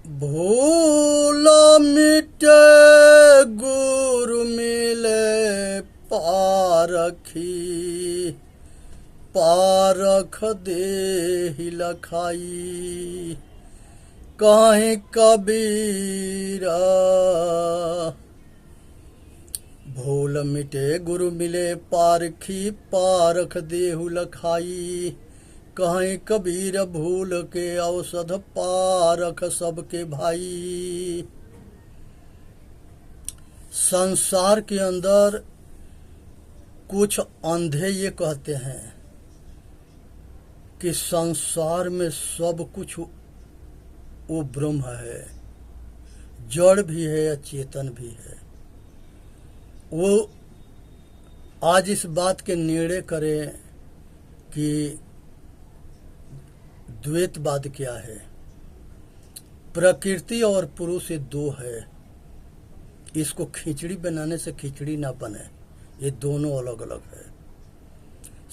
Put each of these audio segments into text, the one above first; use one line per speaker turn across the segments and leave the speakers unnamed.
भूल मिटे गुरु मिले पारखी, पारख देहि लखाई। कहीं कबीरा भूल मिटे गुरु मिले पारखी, पारख देहु लखाई। कहीं कबीर भूल के औषध, पारख सबके भाई। संसार के अंदर कुछ अंधे ये कहते हैं कि संसार में सब कुछ वो ब्रह्म है, जड़ भी है या चेतन भी है। वो आज इस बात के निर्णय करें कि द्वैतवाद क्या है। प्रकृति और पुरुष ये दो है, इसको खिचड़ी बनाने से खिचड़ी ना बने, ये दोनों अलग अलग है।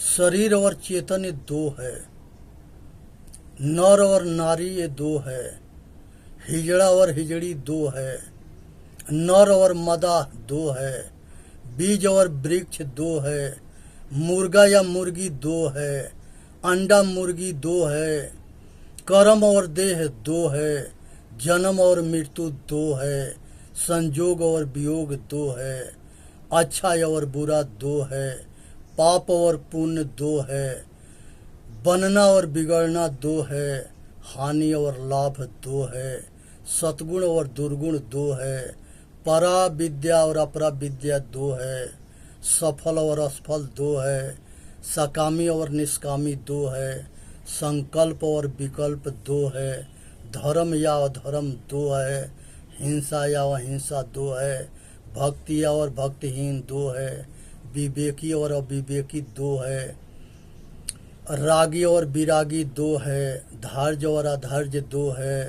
शरीर और चेतन ये दो है, नर और नारी ये दो है, हिजड़ा और हिजड़ी दो है, नर और मदा दो है, बीज और वृक्ष दो है, मुर्गा या मुर्गी दो है, अंडा मुर्गी दो है, कर्म और देह दो है, जन्म और मृत्यु दो है, संजोग और वियोग दो है, अच्छा और बुरा दो है, पाप और पुण्य दो है, बनना और बिगड़ना दो है, हानि और लाभ दो है, सतगुण और दुर्गुण दो है, परा विद्या और अपरा विद्या दो है, सफल और असफल दो है, सकामी और निष्कामी दो है, संकल्प और विकल्प दो है, धर्म या अधर्म दो है, हिंसा या अहिंसा दो है, भक्ति और भक्तिहीन दो है, विवेकी और अविवेकी दो है, रागी और विरागी दो है, धार्य और अधार्य दो है,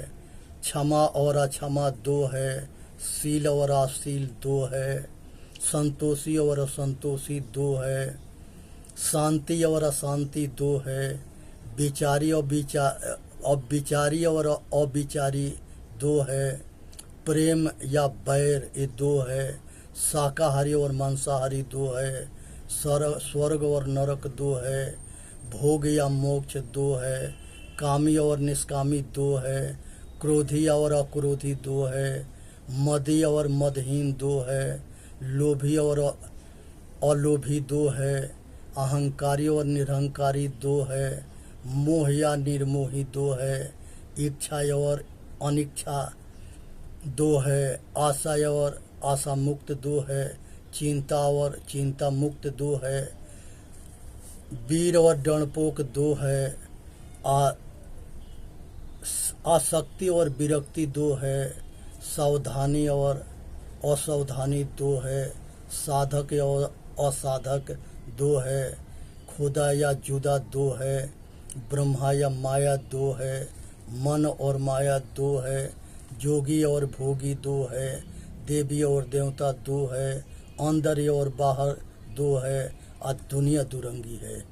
क्षमा और अक्षमा दो है, शील और अशील दो है, संतोषी और असंतोषी दो है, शांति और अशांति दो है, विचारी और विचारी और अविचारी दो है, प्रेम या बैर ये दो है, शाकाहारी और मांसाहारी दो है, स्वर्ग और नरक दो है, भोग या मोक्ष दो है, कामी और निष्कामी दो है, क्रोधी और अक्रोधी दो है, मदी और मदहीन दो है, लोभी और अलोभी दो है, अहंकारी और निरहंकारी दो है, मोह या निर्मोही दो है, इच्छा और अनिच्छा दो है, आशा और आशा मुक्त दो है, चिंता और चिंता मुक्त दो है, वीर और डरपोक दो है, आसक्ति और विरक्ति दो है, सावधानी और असावधानी दो है, साधक और असाधक दो है, खुदा या जुदा दो है, ब्रह्मा या माया दो है, मन और माया दो है, जोगी और भोगी दो है, देवी और देवता दो है, अंदर और बाहर दो है, और दुनिया दुरंगी है।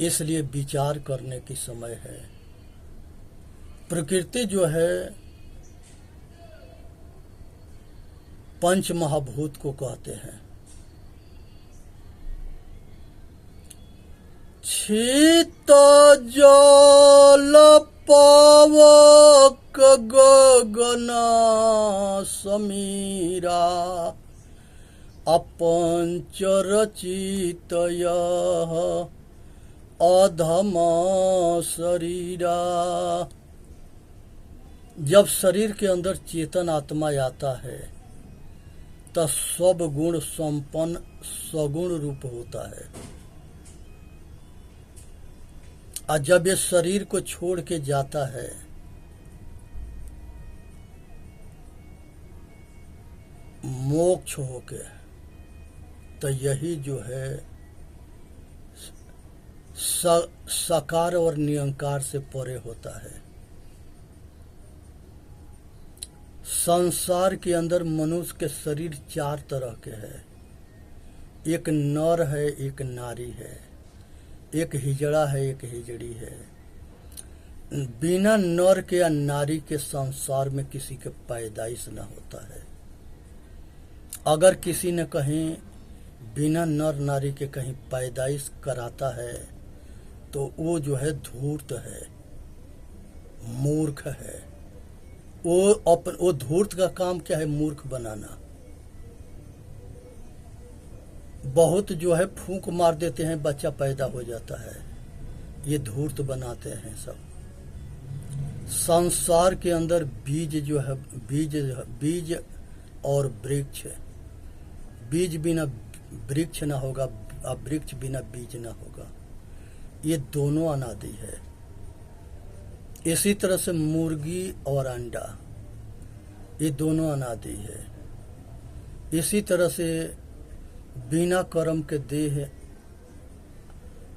इसलिए विचार करने की समय है। प्रकृति जो है पंच महाभूत को कहते हैं। शीत जल पावक गगन समीरा, अपंच रचित अधम शरीरा। जब शरीर के अंदर चेतन आत्मा आता है तब सब गुण संपन्न सगुण रूप होता है, और जब ये शरीर को छोड़ के जाता है मोक्ष होके, तो यही जो है साकार और निरंकार से परे होता है। संसार के अंदर मनुष्य के शरीर चार तरह के हैं। एक नर है, एक नारी है, एक हिजड़ा है, एक हिजड़ी है। बिना नर के या नारी के संसार में किसी के पैदाइश न होता है। अगर किसी ने कहीं बिना नर नारी के कहीं पैदाइश कराता है तो वो जो है धूर्त है, मूर्ख है। वो धूर्त का काम क्या है? मूर्ख बनाना। बहुत जो है फूंक मार देते हैं, बच्चा पैदा हो जाता है, ये धूर्त बनाते हैं सब। संसार के अंदर बीज जो है, बीज और वृक्ष, बीज बिना वृक्ष ना होगा और वृक्ष बिना बीज ना होगा, ये दोनों अनादि है। इसी तरह से मुर्गी और अंडा, ये दोनों अनादि है। इसी तरह से बिना कर्म के देह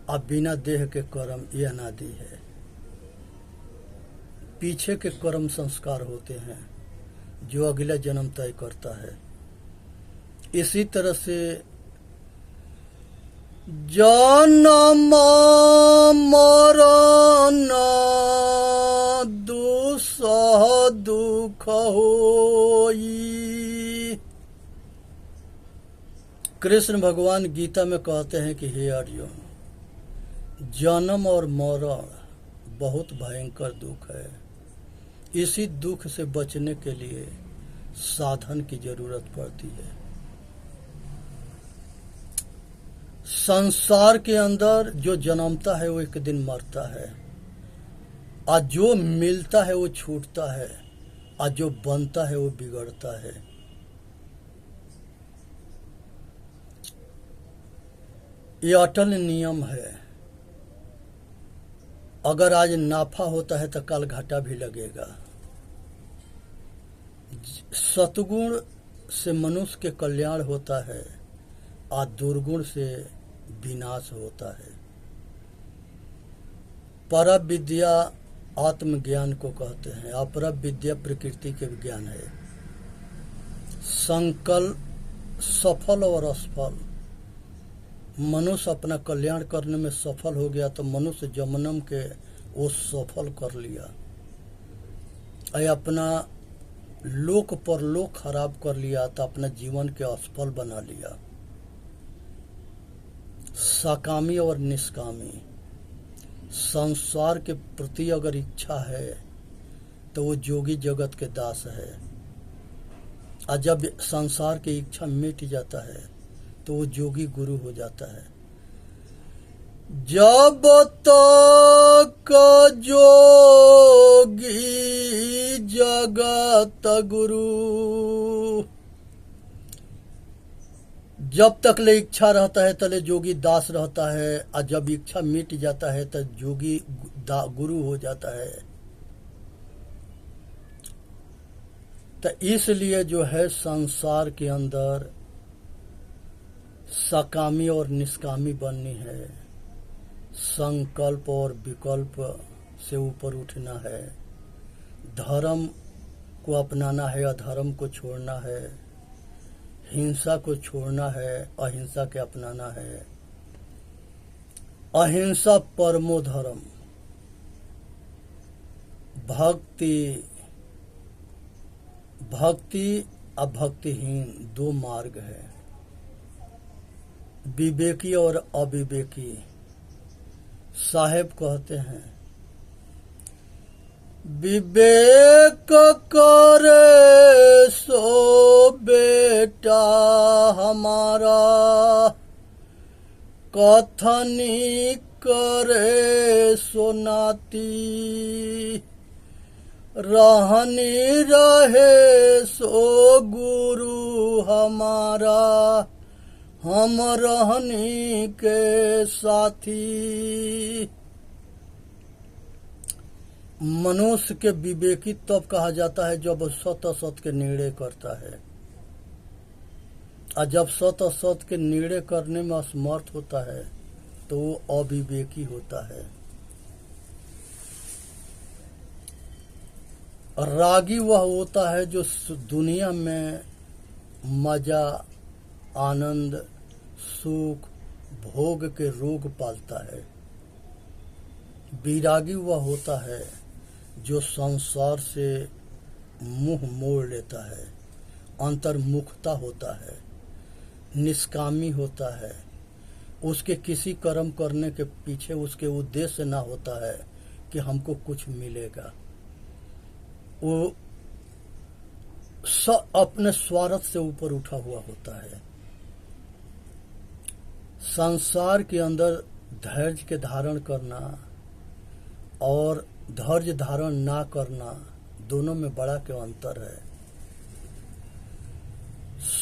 और बिना देह के कर्म, ये अनादि है। पीछे के कर्म संस्कार होते हैं जो अगला जन्म तय करता है। इसी तरह से जन्म मरण दुसह दुख होई। कृष्ण भगवान गीता में कहते हैं कि हे अर्जुन, जन्म और मरण बहुत भयंकर दुख है। इसी दुख से बचने के लिए साधन की जरूरत पड़ती है। संसार के अंदर जो जन्मता है वो एक दिन मरता है, और जो मिलता है वो छूटता है, और जो बनता है वो बिगड़ता है। ये अटल नियम है। अगर आज नाफा होता है तो कल घाटा भी लगेगा। सतगुण से मनुष्य के कल्याण होता है और दुर्गुण से विनाश होता है। पर विद्या आत्मज्ञान को कहते हैं, अपर विद्या प्रकृति के विज्ञान है। संकल्प सफल और असफल, मनुष्य अपना कल्याण करने में सफल हो गया तो मनुष्य जन्म के वो सफल कर लिया, अपना लोक पर लोक खराब कर लिया तो अपना जीवन के असफल बना लिया। सकामी और निष्कामी, संसार के प्रति अगर इच्छा है तो वो जोगी जगत के दास है, और जब संसार की इच्छा मिट जाता है तो वो जोगी गुरु हो जाता है। जब तक जोगी जगत गुरु, जब तक ले इच्छा रहता है तले जोगी दास रहता है, और जब इच्छा मिट जाता है तो जोगी गुरु हो जाता है। तो इसलिए जो है संसार के अंदर सकामी और निष्कामी बननी है, संकल्प और विकल्प से ऊपर उठना है, धर्म को अपनाना है, अधर्म को छोड़ना है, हिंसा को छोड़ना है, अहिंसा के अपनाना है। अहिंसा परमो धर्म। भक्ति और भक्तिहीन दो मार्ग है, विवेकी और अविवेकी। साहेब कहते हैं, विवेक करे सो बेटा हमारा, कथनी करे सो नाती, रहनी रहे सो गुरु हमारा, हम रहनी के साथी। मनुष्य के विवेकी तब कहा जाता है जब सत असत के निर्णय करता है, और जब सत असत के निर्णय करने में असमर्थ होता है तो वो अविवेकी होता है। रागी वह होता है जो दुनिया में मजा, आनंद, सुख, भोग के रोग पालता है। विरागी वह होता है जो संसार से मुंह मोड़ लेता है, अंतर्मुखता होता है, निष्कामी होता है। उसके किसी कर्म करने के पीछे उसके उद्देश्य ना होता है कि हमको कुछ मिलेगा। वो अपने स्वार्थ से ऊपर उठा हुआ होता है। संसार के अंदर धैर्य के धारण करना और धैर्य धारण ना करना, दोनों में बड़ा क्या अंतर है।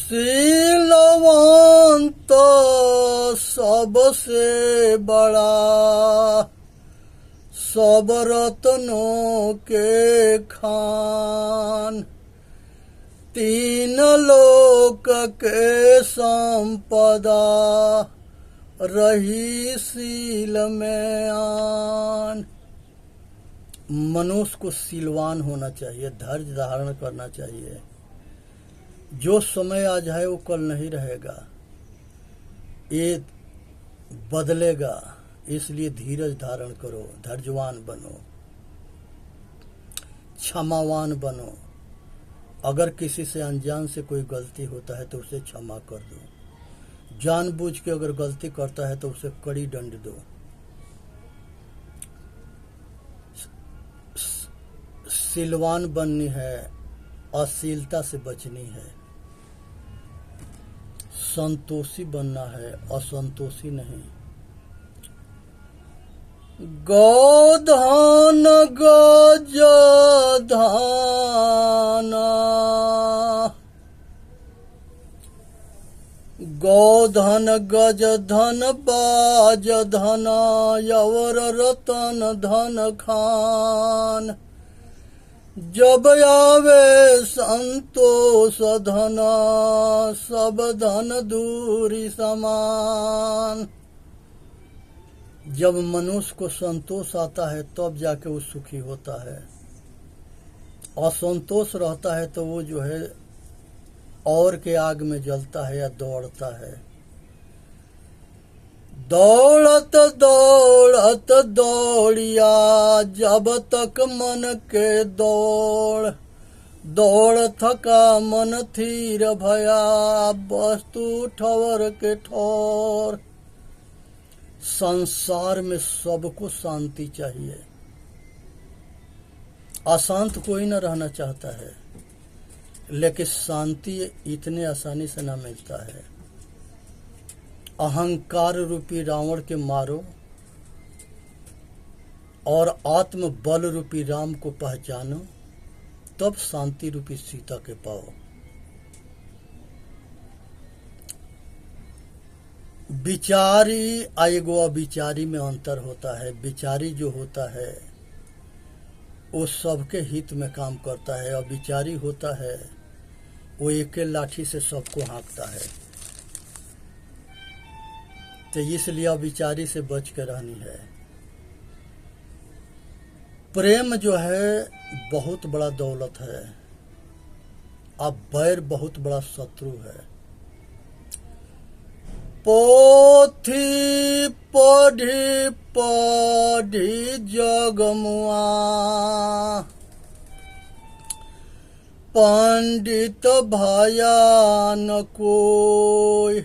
शीलवंत सबसे बड़ा, सब रत्नों के खान, तीन लोक के संपदा, रही शील में आन। मनुष्य को शीलवान होना चाहिए, धैर्य धारण करना चाहिए। जो समय आज है वो कल नहीं रहेगा, ये बदलेगा। इसलिए धीरज धारण करो, धैर्यवान बनो, क्षमावान बनो। अगर किसी से अनजान से कोई गलती होता है तो उसे क्षमा कर दो। जानबूझ के अगर गलती करता है तो उसे कड़ी दंड दो। शीलवान बननी है, अश्लीलता से बचनी है। संतोषी बनना है, असंतोषी नहीं। गोधन गज धन, गोधन गज धन बाज धन, यवर रतन धन खान। जब आवे संतोष धन, सब धन दूरी समान। जब मनुष्य को संतोष आता है तब जाके वो सुखी होता है। असंतोष रहता है तो वो जो है और के आग में जलता है या दौड़ता है। दौड़त दौड़त दौड़िया, जब तक मन के दौड़, दौड़ थका मन थीर भया, वस्तु ठवर के ठोर। संसार में सबको शांति चाहिए, अशांत कोई न रहना चाहता है, लेकिन शांति इतने आसानी से न मिलता है। अहंकार रूपी रावण के मारो और आत्म बल रूपी राम को पहचानो, तब शांति रूपी सीता के पाओ। विचारी एगो अविचारी में अंतर होता है। विचारी जो होता है वो सबके हित में काम करता है, अविचारी होता है वो एक लाठी से सबको हाँकता है। तो इसलिए अविचारी से बच के रहनी है। प्रेम जो है बहुत बड़ा दौलत है, अब बैर बहुत बड़ा शत्रु है। पोथी पढ़ी पढ़ी जगमुआ, पंडित भया न कोई।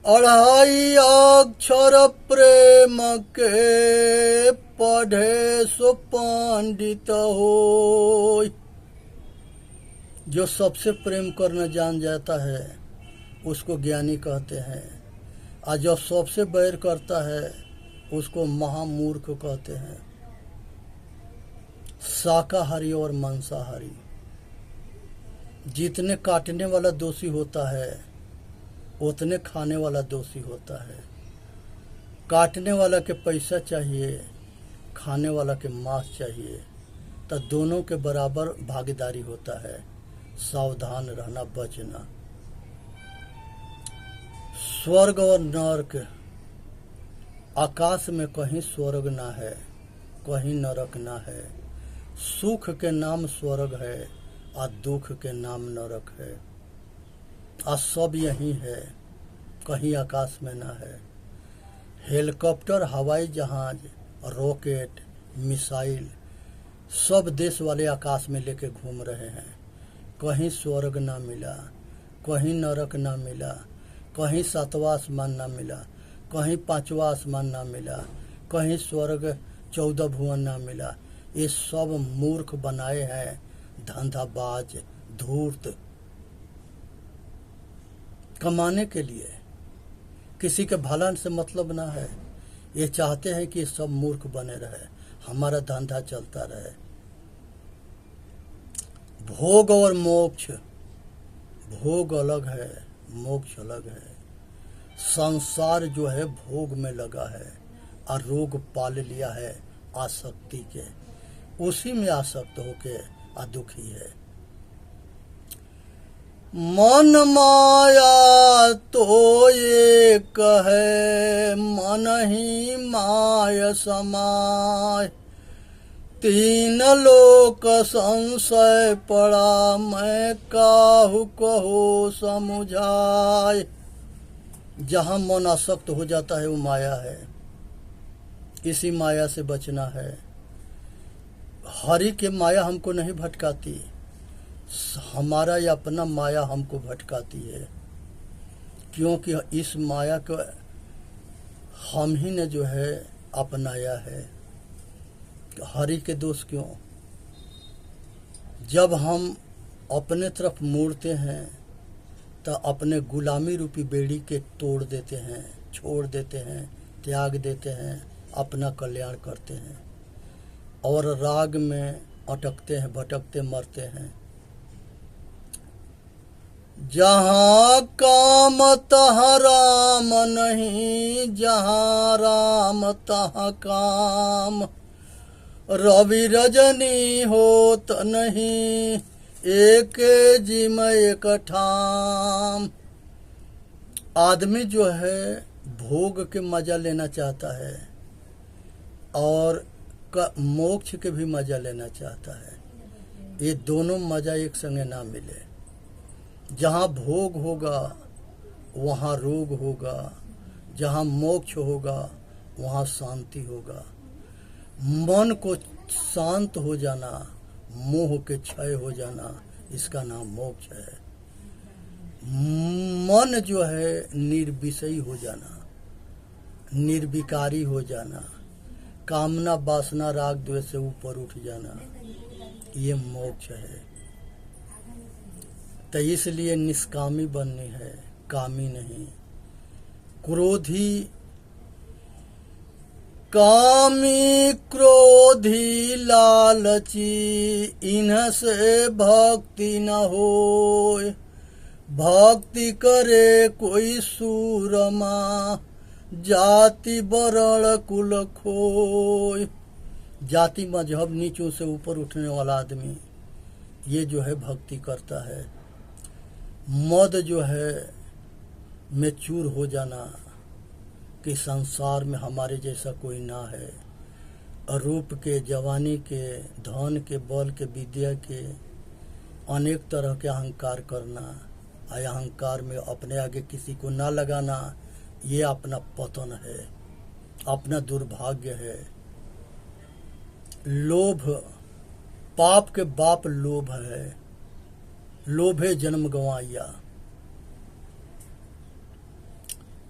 अढ़ाई अक्षर प्रेम के, पढ़े सो पंडित होय। जो सबसे प्रेम करना जान जाता है उसको ज्ञानी कहते हैं, और जो सबसे बैर करता है उसको महामूर्ख कहते हैं। शाकाहारी और मांसाहारी, जितने काटने वाला दोषी होता है उतने खाने वाला दोषी होता है। काटने वाला के पैसा चाहिए, खाने वाला के मांस चाहिए, तो दोनों के बराबर भागीदारी होता है। सावधान रहना, बचना। स्वर्ग और नरक, आकाश में कहीं स्वर्ग ना है, कहीं नरक ना है। सुख के नाम स्वर्ग है और दुख के नाम नरक है। और सब यही है, कहीं आकाश में ना है। हेलीकॉप्टर, हवाई जहाज रॉकेट, मिसाइल सब देश वाले आकाश में लेके घूम रहे हैं। कहीं स्वर्ग ना मिला, कहीं नरक ना मिला, कहीं सातवां आसमान ना मिला, कहीं पांचवा आसमान ना मिला, कहीं स्वर्ग 14 भुवन ना मिला। ये सब मूर्ख बनाए हैं, धंधाबाज, धूर्त, कमाने के लिए। किसी के भला से मतलब ना है। ये चाहते हैं कि सब मूर्ख बने रहे, हमारा धंधा चलता रहे। भोग और मोक्ष, भोग अलग है, मोक्ष अलग है। संसार जो है भोग में लगा है और रोग पाल लिया है आसक्ति के, उसी में आसक्त होके दुखी है। मन माया तो एक है, मन ही माय समाय, तीन लोक संशय पड़ा, मैं काहू कहो समुझाय। जहाँ मन आसक्त हो जाता है वो माया है, इसी माया से बचना है। हरि के माया हमको नहीं भटकाती, हमारा या अपना माया हमको भटकाती है, क्योंकि इस माया को हम ही ने जो है अपनाया है। हरि के दोष क्यों? जब हम अपने तरफ मुड़ते हैं तो अपने गुलामी रूपी बेड़ी के तोड़ देते हैं, छोड़ देते हैं, त्याग देते हैं, अपना कल्याण करते हैं और राग में अटकते हैं, भटकते मरते हैं। जहाँ काम तहाँ राम नहीं, जहाँ राम तहाँ काम, रवि रजनी होत नहीं, एक जिम एक ठाम। आदमी जो है भोग के मजा लेना चाहता है और मोक्ष के भी मजा लेना चाहता है। ये दोनों मजा एक संगे ना मिले। जहाँ भोग होगा वहाँ रोग होगा, जहाँ मोक्ष होगा वहाँ शांति होगा। मन को शांत हो जाना, मोह के क्षय हो जाना, इसका नाम मोक्ष है। मन जो है निर्विषयी हो जाना, निर्विकारी हो जाना, कामना वासना राग द्वेष से ऊपर उठ जाना, ये मोक्ष है। तो इसलिए निष्कामी बननी है, कामी नहीं। क्रोधी, कामी क्रोधी लालची, इनसे भक्ति न होय। भक्ति करे कोई सूरमा, जाति बरड़ कुल खोय। जाति मजहब नीचों से ऊपर उठने वाला आदमी ये जो है भक्ति करता है। मद जो है में चूर हो जाना कि संसार में हमारे जैसा कोई ना है। रूप के, जवानी के, धन के, बल के, विद्या के, अनेक तरह के अहंकार करना, अहंकार में अपने आगे किसी को ना लगाना, ये अपना पतन है, अपना दुर्भाग्य है। लोभ, पाप के बाप लोभ है। लोभे जन्म गंवाया।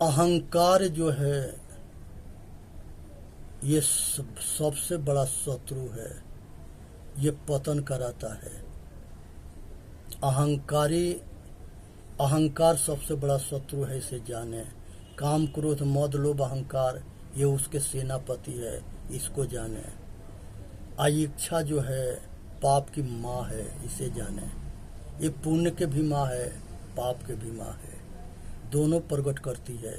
अहंकार जो है ये सबसे बड़ा शत्रु है, ये पतन कराता है। अहंकार सबसे बड़ा शत्रु है, इसे जाने। काम, क्रोध, मद, लोभ, अहंकार ये उसके सेनापति है, इसको जाने। आइच्छा जो है पाप की माँ है, इसे जाने। ये पुण्य के भी माँ है, पाप के भी माँ है, दोनों प्रकट करती है।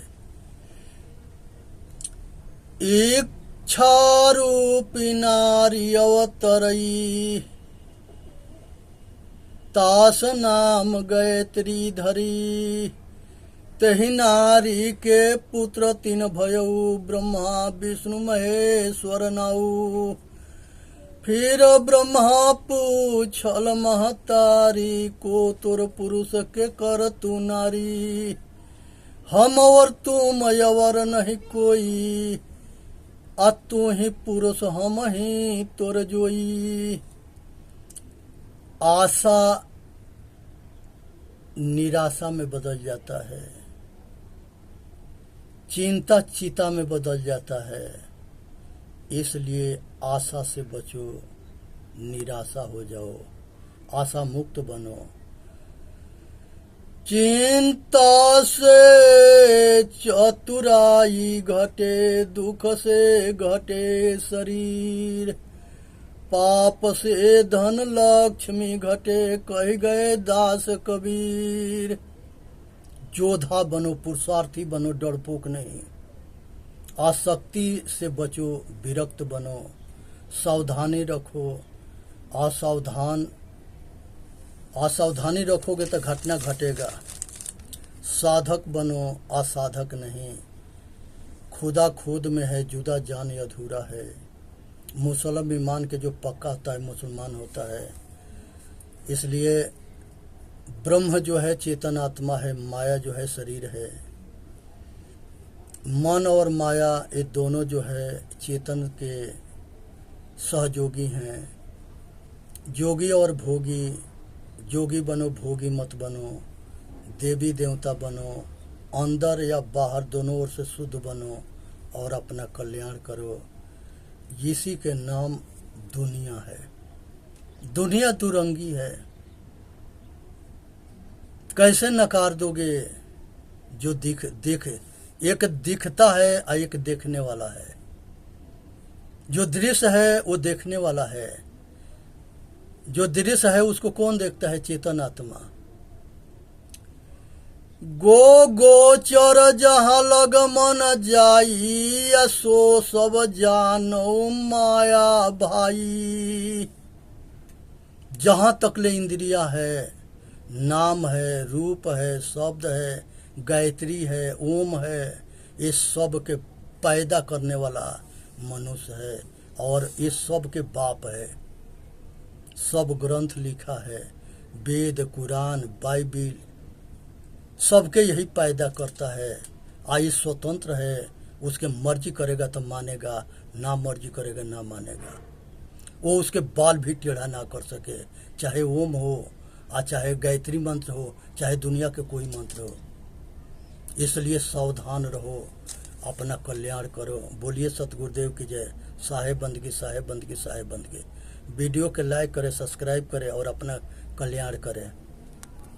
इच्छा रूपी नारी अवतरई, तास नाम गायत्री धरी। तहि नारी के पुत्र तीन भयऊ, ब्रह्मा विष्णु महेश्वर नाऊ। फिर ब्रह्मा पूछल महतारी, को तोर पुरुष के कर तू नारी। हम और तुम अवर नहीं कोई, आ तू ही पुरुष हम ही तोर जोई। आशा निराशा में बदल जाता है, चिंता चिता में बदल जाता है। इसलिए आशा से बचो, निराशा हो जाओ, आशा मुक्त बनो। चिंता से चतुराई घटे, दुख से घटे शरीर। पाप से धन लक्ष्मी घटे, कह गए दास कबीर। योद्धा बनो, पुरुषार्थी बनो, डरपोक नहीं। आसक्ति से बचो, विरक्त बनो, सावधानी रखो। असावधानी रखोगे तो घटना घटेगा। साधक बनो, असाधक नहीं। खुदा खुद में है, जुदा जान अधूरा है। मुसलमान ईमान के जो पक्का होता है मुसलमान होता है। इसलिए ब्रह्म जो है चेतन आत्मा है, माया जो है शरीर है। मन और माया ये दोनों जो है चेतन के सहयोगी हैं। जोगी और भोगी, जोगी बनो, भोगी मत बनो। देवी देवता बनो, अंदर या बाहर दोनों ओर से शुद्ध बनो और अपना कल्याण करो। इसी के नाम दुनिया है। दुनिया दुरंगी है, कैसे नकार दोगे? जो एक दिखता है और एक देखने वाला है। जो दृश्य है वो देखने वाला है। जो दृश्य है उसको कौन देखता है? चेतन आत्मा। गो गोचर जहाँ लग मन जाई, सो सब जानो माया भाई। जहाँ तक ले इंद्रिया है, नाम है, रूप है, शब्द है, गायत्री है, ओम है, ये सब के पैदा करने वाला मनुष्य है और ये सब के बाप है। सब ग्रंथ लिखा है, वेद, कुरान, बाइबिल, सबके यही पैदा करता है। आई स्वतंत्र है, उसके मर्जी करेगा तो मानेगा, ना मर्जी करेगा ना मानेगा। वो उसके बाल भी टेढ़ा ना कर सके, चाहे ओम हो और चाहे गायत्री मंत्र हो, चाहे दुनिया के कोई मंत्र हो। इसलिए सावधान रहो, अपना कल्याण करो। बोलिए सतगुरुदेव की जय। साहेब बंदगी, साहेब बंदगी, साहेब बंदगी। वीडियो के लाइक करें, सब्सक्राइब करें और अपना कल्याण करें।